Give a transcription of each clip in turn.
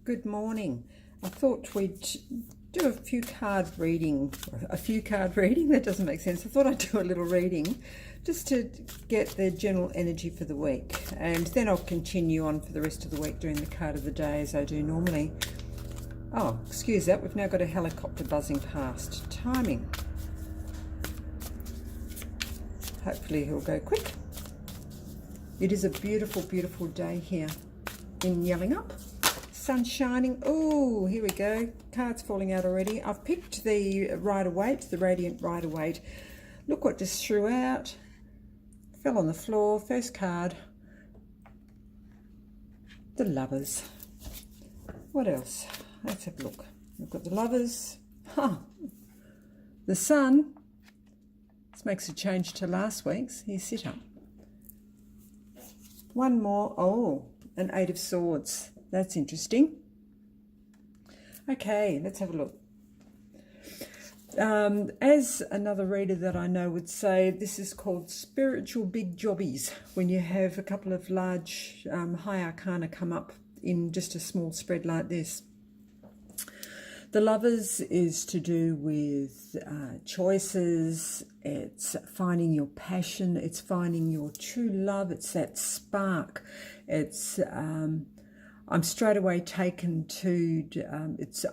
Good morning. I thought we'd do a few card reading. That doesn't make sense. I thought I'd do a little reading just to get the general energy for the week, and then I'll continue on for the rest of the week doing the card of the day as I do normally. Oh, excuse that, we've now got a helicopter buzzing past. Timing. Hopefully he'll go quick. It is a beautiful, beautiful day here in Yellingup. Sun shining. Oh, here we go. Cards falling out already. I've picked the Rider-Waite, the Radiant Rider-Waite. Look what just threw out. Fell on the floor. First card. The Lovers. What else? Let's have a look. We've got the Lovers. The Sun. This makes a change to last week's. Here's Sit Up. One more. Oh, an Eight of Swords. That's interesting. Okay, let's have a look. As another reader that I know would say, this is called spiritual big jobbies, when you have a couple of large high arcana come up in just a small spread like this. The Lovers is to do with choices, it's finding your passion, it's finding your true love, it's that spark, it's... I'm straight away taken to,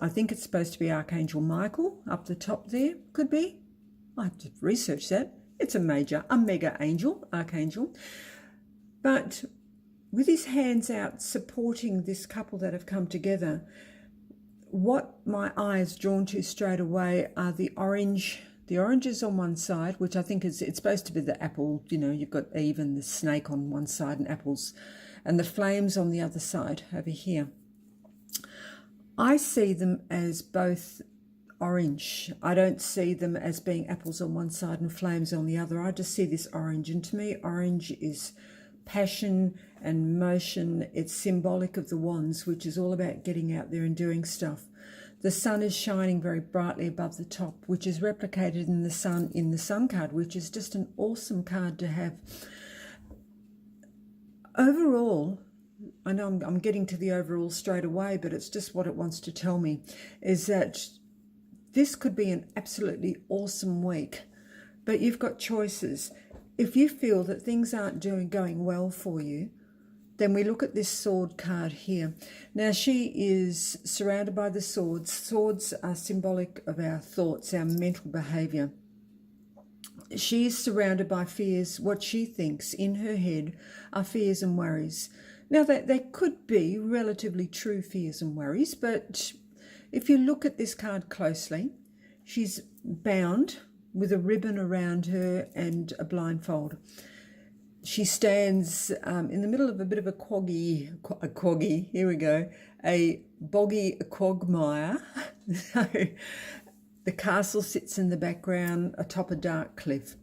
I think it's supposed to be Archangel Michael up the top there. Could be. I have to research that. It's a mega angel, Archangel. But with his hands out supporting this couple that have come together, what my eye is drawn to straight away are the oranges on one side, which I think it's supposed to be the apple. You know, you've got Eve and the snake on one side and apples, and the flames on the other side over here. I see them as both orange. I don't see them as being apples on one side and flames on the other. I just see this orange, and to me orange is passion and motion. It's symbolic of the wands, which is all about getting out there and doing stuff. The sun is shining very brightly above the top, which is replicated in the sun card, which is just an awesome card to have. Overall, I know I'm getting to the overall straight away, but it's just what it wants to tell me, is that this could be an absolutely awesome week, but you've got choices. If you feel that things aren't going well for you, then we look at this sword card here. Now, she is surrounded by the swords. Swords are symbolic of our thoughts, our mental behaviour. She is surrounded by fears. What she thinks in her head are fears and worries. Now, they could be relatively true fears and worries, but if you look at this card closely, she's bound with a ribbon around her and a blindfold. She stands in the middle of a bit of a boggy quagmire. So, the castle sits in the background atop a dark cliff.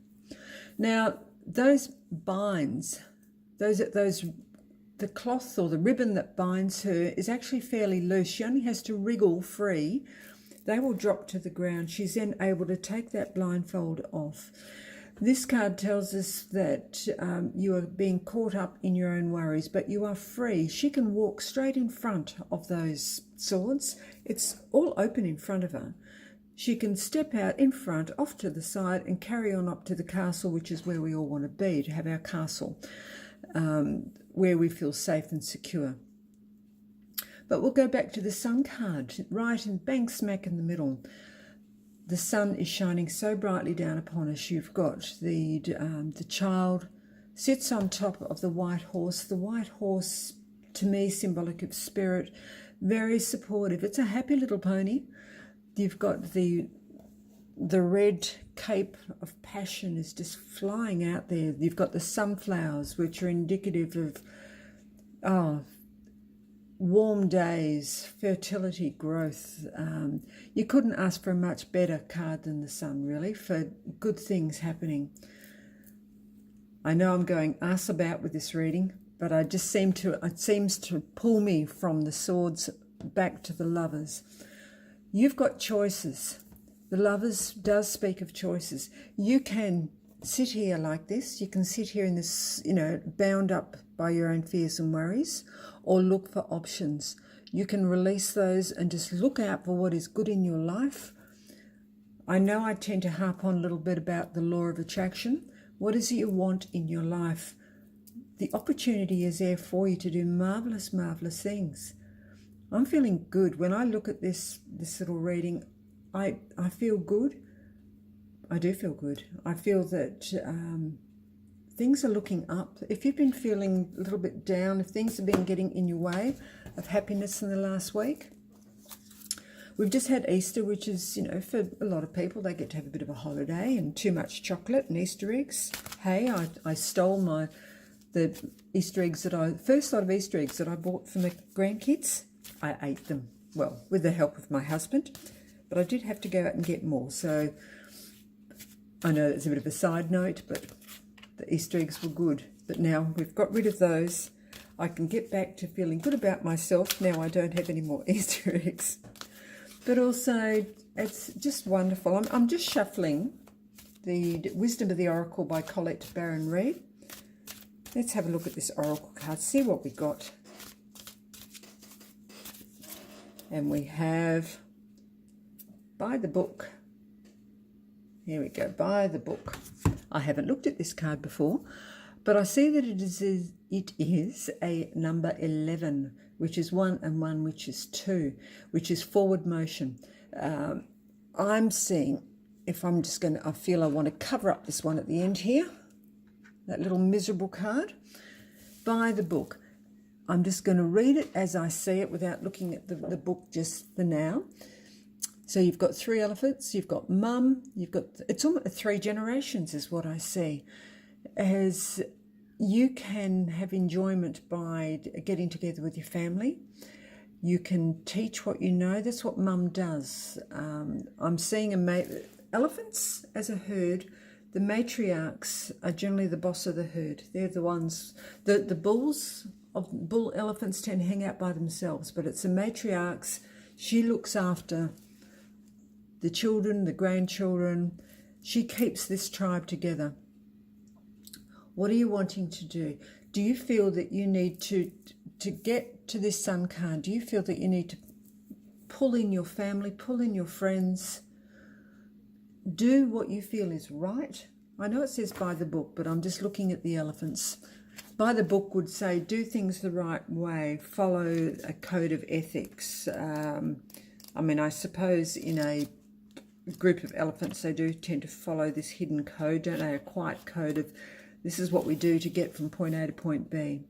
Now, those binds, the cloth or the ribbon that binds her is actually fairly loose. She only has to wriggle free. They will drop to the ground. She's then able to take that blindfold off. This card tells us that you are being caught up in your own worries, but you are free. She can walk straight in front of those swords. It's all open in front of her. She can step out in front, off to the side, and carry on up to the castle, which is where we all want to be, to have our castle, where we feel safe and secure. But we'll go back to the sun card, right and bang smack in the middle. The sun is shining so brightly down upon us. You've got the child sits on top of the white horse. The white horse, to me, symbolic of spirit, very supportive. It's a happy little pony. You've got the red cape of passion is just flying out there. You've got the sunflowers, which are indicative of warm days, fertility, growth. You couldn't ask for a much better card than the sun, really, for good things happening. I know I'm going ass about with this reading, but it seems to pull me from the swords back to the Lovers. You've got choices. The Lovers does speak of choices. You can sit here like this. You can sit here in this, bound up by your own fears and worries, or look for options. You can release those and just look out for what is good in your life. I know I tend to harp on a little bit about the law of attraction. What is it you want in your life? The opportunity is there for you to do marvelous, marvelous things. I'm feeling good. When I look at this little reading, I feel good. I do feel good. I feel that things are looking up. If you've been feeling a little bit down, if things have been getting in your way of happiness in the last week, we've just had Easter, which is, for a lot of people, they get to have a bit of a holiday and too much chocolate and Easter eggs. Hey, I stole the Easter eggs first lot of Easter eggs that I bought for my grandkids. I ate them, well, with the help of my husband, but I did have to go out and get more. So I know it's a bit of a side note, but the Easter eggs were good. But now we've got rid of those. I can get back to feeling good about myself. Now I don't have any more Easter eggs. But also, it's just wonderful. I'm just shuffling the Wisdom of the Oracle by Colette Baron Reid. Let's have a look at this Oracle card, see what we got. And we have By the Book. Here we go, By the Book. I haven't looked at this card before, but I see that it is a number 11, which is 1 and 1, which is 2, which is forward motion. I'm seeing, if I'm just going to, I feel I want to cover up this one at the end here, that little miserable card. By the Book. I'm just going to read it as I see it without looking at the book just for now. So you've got 3 elephants, you've got mum, it's almost 3 generations is what I see. As you can have enjoyment by getting together with your family. You can teach what you know. That's what mum does. I'm seeing elephants as a herd. The matriarchs are generally the boss of the herd. They're the ones, the bull elephants tend to hang out by themselves, but it's the matriarchs. She looks after the children, the grandchildren. She keeps this tribe together. What are you wanting to do? Do you feel that you need to get to this Sun card? Do you feel that you need to pull in your family, pull in your friends, do what you feel is right? I know it says by the book, but I'm just looking at the elephants. By the book would say do things the right way, follow a code of ethics. I suppose in a group of elephants they do tend to follow this hidden code, don't they? A quiet code of this is what we do to get from point A to point B.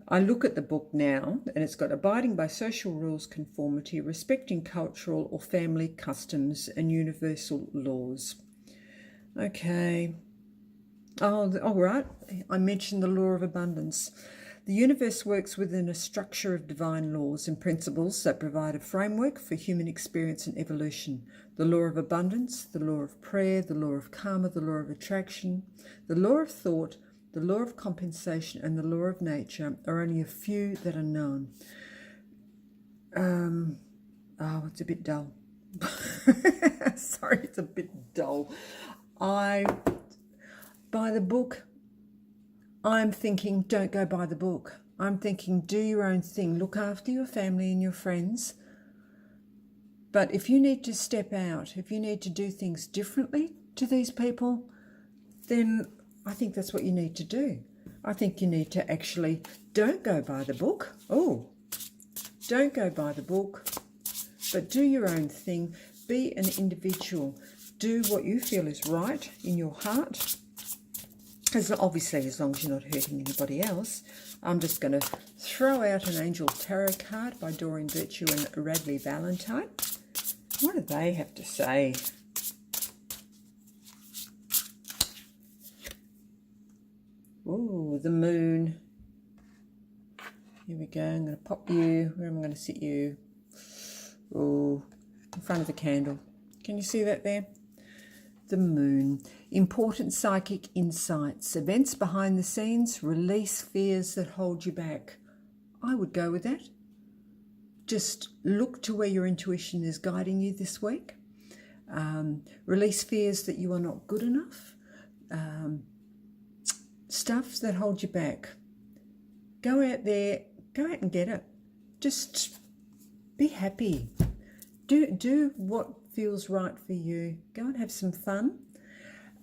I look at the book now and it's got abiding by social rules, conformity, respecting cultural or family customs and universal laws. Okay. Oh, all right. I mentioned the law of abundance. The universe works within a structure of divine laws and principles that provide a framework for human experience and evolution. The law of abundance, the law of prayer, the law of karma, the law of attraction, the law of thought, the law of compensation, and the law of nature are only a few that are known. It's a bit dull. Sorry, it's a bit dull. By the book, I'm thinking don't go by the book. I'm thinking do your own thing. Look after your family and your friends. But if you need to step out, if you need to do things differently to these people, then I think that's what you need to do. I think you need to actually don't go by the book. Oh, don't go by the book, but do your own thing. Be an individual. Do what you feel is right in your heart. Obviously, as long as you're not hurting anybody else. I'm just going to throw out an Angel Tarot card by Doreen Virtue and Radley Valentine. What do they have to say? Ooh, the moon. Here we go. I'm going to pop you. Where am I going to sit you? Oh, in front of the candle. Can you see that there? The moon. Important psychic insights. Events behind the scenes. Release fears that hold you back. I would go with that. Just look to where your intuition is guiding you this week. Release fears that you are not good enough. Stuff that hold you back. Go out there. Go out and get it. just be happy. Do what feels right for you. Go and have some fun.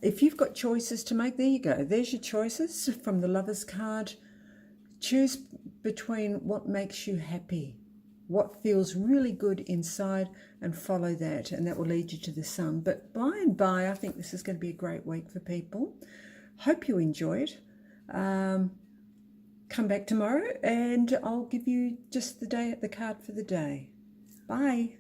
If you've got choices to make, there you go. There's your choices from the Lovers card. Choose between what makes you happy, what feels really good inside, and follow that, and that will lead you to the sun. But by and by, I think this is going to be a great week for people. Hope you enjoy it. Come back tomorrow and I'll give you just the card for the day. Bye.